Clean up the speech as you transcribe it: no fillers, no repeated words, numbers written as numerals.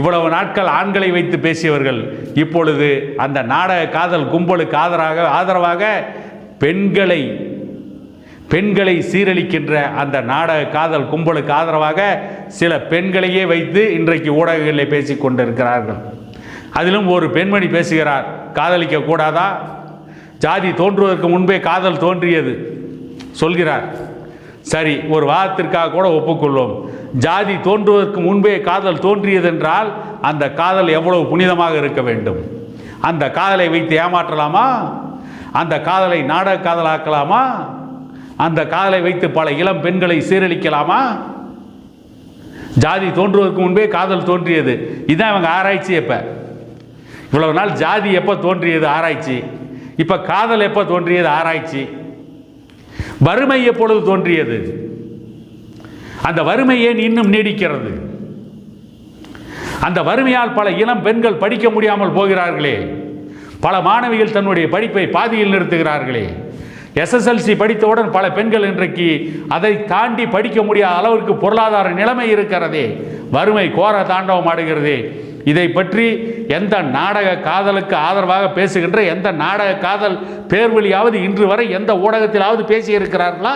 இவ்வளவு நாட்கள் ஆண்களை வைத்து பேசியவர்கள் இப்பொழுது அந்த நாடக காதல் கும்பலுக்கு ஆதரவாக பெண்களை சீரழிக்கின்ற அந்த நாடக காதல் கும்பலுக்கு ஆதரவாக சில பெண்களையே வைத்து இன்றைக்கு ஊடகங்களில் பேசிக் கொண்டிருக்கிறார்கள். அதிலும் ஒரு பெண்மணி பேசுகிறார், காதலிக்க கூடாதா, ஜாதி தோன்றுவதற்கு முன்பே காதல் தோன்றியது சொல்கிறார். சரி, ஒரு வாதத்திற்காக கூட ஒப்புக்கொள்வோம். ஜாதி தோன்றுவதற்கு முன்பே காதல் தோன்றியது என்றால் அந்த காதல் எவ்வளவு புனிதமாக இருக்க வேண்டும்? அந்த காதலை வைத்து ஏமாற்றலாமா? அந்த காதலை நாடக காதலாக்கலாமா? அந்த காதலை வைத்து பல இளம் பெண்களை சீரழிக்கலாமா? ஜாதி தோன்றுவதற்கு முன்பே காதல் தோன்றியது, இதுதான் இவங்க ஆராய்ச்சி. இவ்வளவு நாள் ஜாதி எப்போ தோன்றியது ஆராய்ச்சி, இப்போ காதல் எப்போ தோன்றியது ஆராய்ச்சி. வறுமை எப்பொழுது தோன்றியது? அந்த வறுமை ஏன் இன்னும் நீடிக்கிறது? அந்த வறுமையால் பல இளம் பெண்கள் படிக்க முடியாமல் போகிறார்களே, பல மாணவிகள் தன்னுடைய படிப்பை பாதியில் நிறுத்துகிறார்களே. SSLC படித்தவுடன் பல பெண்கள் இன்றைக்கு அதை தாண்டி படிக்க முடியாத அளவிற்கு பொருளாதார நிலைமை இருக்கிறதே, வறுமை கோர தாண்டவம் ஆடுகிறதே. இதை பற்றி எந்த நாடக காதலுக்கு ஆதரவாக பேசுகின்ற எந்த நாடக காதல் பேர்வழியாவது இன்று வரை எந்த ஊடகத்திலாவது பேசியிருக்கிறார்களா?